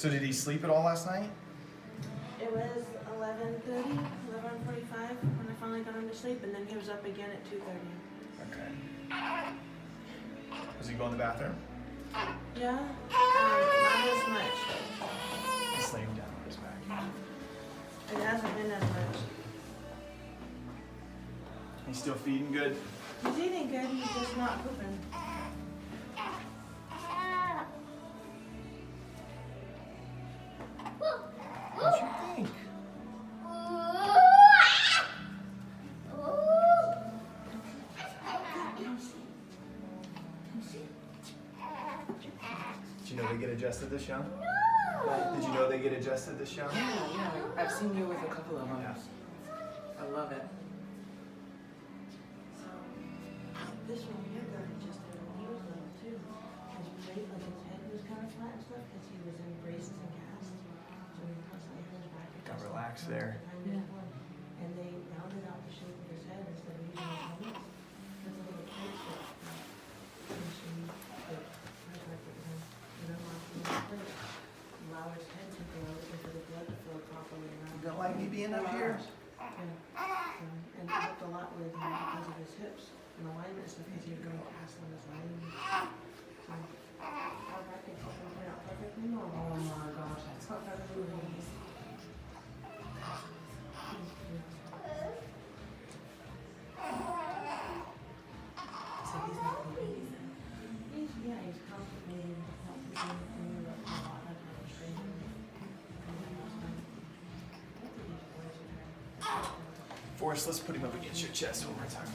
So did he sleep at all last night? It was 11:30, 11:45 when I finally got him to sleep, and then he was up again at 2:30. Okay. Does he go in the bathroom? Yeah, not as much. He's laying down on his back. It hasn't been as much. He's still feeding good? He's eating good, he's just not pooping. What you think? Did you know they get adjusted this young? Did you know they get adjusted this young? Yeah, I've seen you with a couple of them. Yeah. I love it. So, this one here got adjusted when he was little too. His plate, like his head was kind of flat and stuff because he was in braces and casts. So he constantly had his back against Gotta the relax wall there. behind his one. And they rounded out the shape of his head instead of using his helmet. There's a little plate that machine that contacted him and unlocked the plate. Allow his head to go into the blood to flow properly around. You don't like me being up here? Yeah. And it helped a lot with him because of his hips and alignment and stuff because he was going fast on his line. So, our back is open out perfectly normal. Oh my gosh, that's not that movie. So he's not pooping. He's constipated, not pooping, and you're a lot of times training. Forrest, let's put him up against your chest one more time.